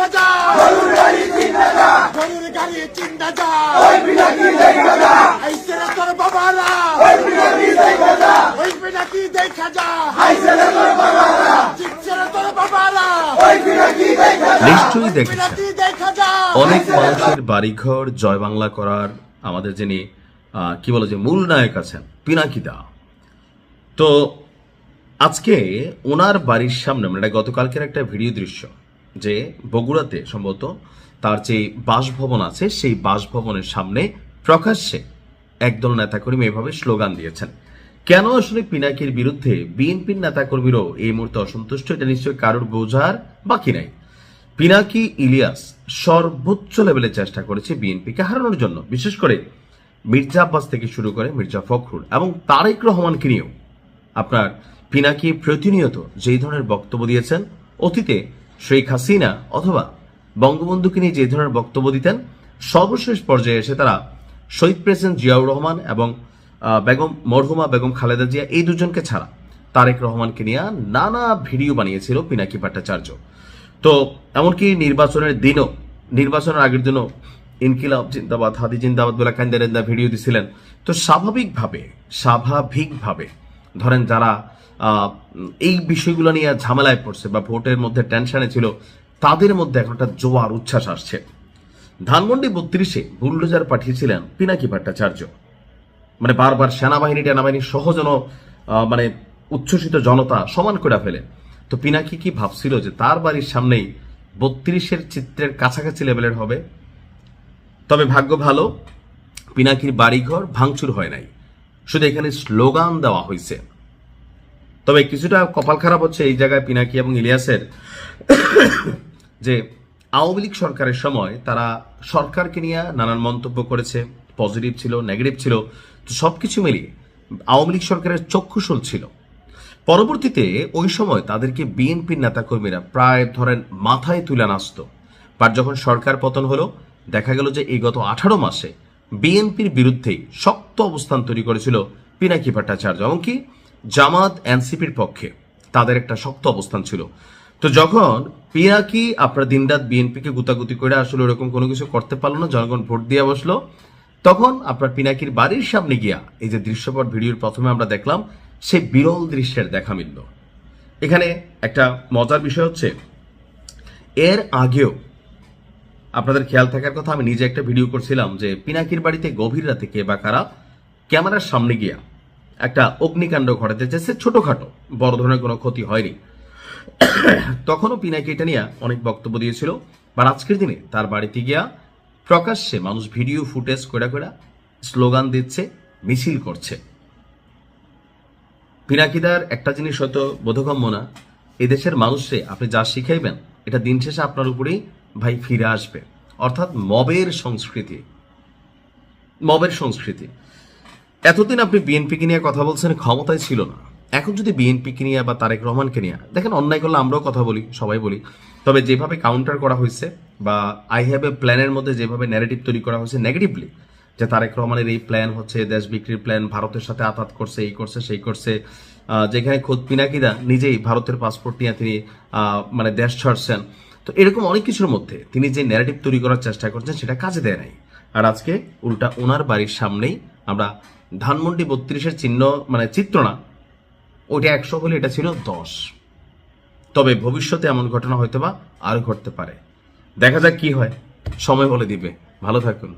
দেখা যায়, গরুর গাড়ি চিন্তা যায়, আইসে রে তোর বাবারা, ওই পিনাকি দেখা যায়, চিচ্ছে রে তোর বাবারা, নিশ্চয়ই দেখেছেন পিনাকি দেখা যায়। অনেক মানুষের বাড়িঘর জয় বাংলা করার আমাদের যিনি কি বলে যে মূল নায়ক আছেন পিনাকি দা। তো আজকে ওনার বাড়ির সামনে মানে গতকালকের একটা ভিডিও দৃশ্য যে বগুড়াতে সম্ভবত তার যে বাসভবন আছে সেই বাসভবনের সামনে প্রকাশ্যে একদল নেতাকর্মী এভাবে স্লোগান দিয়েছেন। কেন আসলে পিনাকির বিরুদ্ধে বিএনপির নেতাকর্মীরাও এই মুহূর্তে অসন্তুষ্ট এটা নিশ্চয়ই কারোর বোঝার বাকি নাই। পিনাকি ইলিয়াস সর্বোচ্চ লেভেলে চেষ্টা করেছে বিএনপিকে হারানোর জন্য, বিশেষ করে মির্জা আব্বাস থেকে শুরু করে মির্জা ফখরুল এবং তারেক রহমানকে নিয়েও। আপনার পিনাকি প্রতিনিয়ত যেই ধরনের বক্তব্য দিয়েছেন, অতীতে শেখ হাসিনা অথবা বঙ্গবন্ধুকে নিয়ে যে ধরনের বক্তব্য দিতেন, সর্বশেষ পর্যায়ে এসে তারা শহীদ প্রেসিডেন্ট জিয়াউর রহমান এবং মরহুমা বেগম খালেদা জিয়া এই দুজনকে ছাড়া তারেক রহমানকে নিয়ে নানা ভিডিও বানিয়েছিল পিনাকি ভট্টাচার্য। তো এমনকি নির্বাচনের দিনও, নির্বাচনের আগের দিনও ইনকিলাব জিন্দাবাদ, হাদি জিন্দাবাদ বলে কান্দারেন্দা ভিডিও দিছিলেন। তো স্বাভাবিকভাবে ধরেন যারা এই বিষয়গুলো নিয়ে ঝামেলায় পড়ছে বা ভোটের মধ্যে টেনশনে ছিল, তাদের মধ্যে এখন একটা জোয়ার উচ্ছ্বাস আসছে। ধানমন্ডি 32-এ বুলডোজার পাঠিয়েছিলেন পিনাকি ভট্টাচার্য, মানে বারবার সেনাবাহিনী সহ যেন মানে উচ্ছ্বসিত জনতা সমান করে ফেলে। তো পিনাকি কি ভাবছিল যে তার বাড়ির সামনেই 32-এর চিত্রের কাছাকাছি লেভেলের হবে? তবে ভাগ্য ভালো, পিনাকির বাড়িঘর ভাঙচুর হয় নাই, শুধু এখানে স্লোগান দেওয়া হয়েছে। তবে কিছুটা কপাল খারাপ হচ্ছে এই জায়গায় পিনাকি এবং ইলিয়াসের যে আওয়ামী লীগ সরকারের সময় তারা সরকারকে নিয়ে নানান মন্তব্য করেছে, পজিটিভ ছিল, নেগেটিভ ছিল। তো সবকিছু মিলিয়ে আওয়ামী লীগ সরকারের চক্ষুশূল ছিল। পরবর্তীতে ওই সময় তাদেরকে বিএনপির নেতাকর্মীরা প্রায় ধরেন মাথায় তুলে নাচত। আর যখন সরকার পতন হলো, দেখা গেল যে এই গত 18 মাসে বিএনপির বিরুদ্ধেই শক্ত অবস্থান তৈরি করেছিল পিনাকি ভট্টাচার্য, এমনকি জামাত এনসিপির পক্ষে তাদের একটা শক্ত অবস্থান ছিল। তো যখন পিনাকি আপনার দিনরাত বিএনপিকে গুতাগুতি করে আসলে ওরকম কোনো কিছু করতে পারলো না, জনগণ ভোট দিয়ে বসলো, তখন আপনার পিনাকির বাড়ির সামনে গিয়া এই যে দৃশ্যপট ভিডিওর প্রথমে আমরা দেখলাম, সেই বিরল দৃশ্যের দেখা মিলল। এখানে একটা মজার বিষয় হচ্ছে, এর আগেও আপনাদের খেয়াল থাকার কথা, আমি নিজে একটা ভিডিও করছিলাম যে পিনাকির বাড়িতে গভীর রাতে কে বা কারা ক্যামেরার সামনে গিয়া একটা অগ্নিকাণ্ড ঘটাতে চেয়েছে, ছোটখাটো, বড় ধরনের কোনো ক্ষতি হয়নি। তখনও পিনাকি এটা নিয়ে অনেক বক্তব্য দিয়েছিল। বা আজকের দিনে তার বাড়িতে গিয়া প্রকাশ্যে মানুষ ভিডিও ফুটেজ করে স্লোগান দিচ্ছে, মিছিল করছে। পিনাকিদার একটা জিনিস হয়তো বোধগম্য না, এদেশের মানুষে আপনি যা শিখাইবেন এটা দিন শেষে আপনার উপরেই ভাই ফিরে আসবে। অর্থাৎ মবের সংস্কৃতি। এতদিন আপনি বিএনপিকে নিয়ে কথা বলছেন, ক্ষমতায় ছিল না। এখন যদি বিএনপিকে নিয়ে বা তারেক রহমানকে নিয়ে দেখেন, অন্যায় করলে আমরাও কথা বলি, সবাই বলি। তবে যেভাবে কাউন্টার করা হয়েছে বা আই হ্যাভ এ প্ল্যানের মধ্যে যেভাবে ন্যারেটিভ তৈরি করা হয়েছে নেগেটিভলি, যে তারেক রহমানের এই প্ল্যান হচ্ছে দেশ বিক্রির প্ল্যান, ভারতের সাথে আঘাত করছে, এই করছে সেই করছে, যেখানে খোদ পিনাকিদা নিজেই ভারতের পাসপোর্ট নিয়ে তিনি মানে দেশ ছাড়ছেন। তো এরকম অনেক কিছুর মধ্যে তিনি যে ন্যারেটিভ তৈরি করার চেষ্টা করছেন সেটা কাজে দেয় নাই। আর আজকে উল্টা ওনার বাড়ির সামনেই আমরা ধানমন্ডি 32-এর চিত্র না, ওইটা 100 হলে এটা ছিল 10। তবে ভবিষ্যতে এমন ঘটনা হয়তো বা আরো ঘটতে পারে। দেখা যাক কি হয়, সময় বলে দিবে। ভালো থাকুন।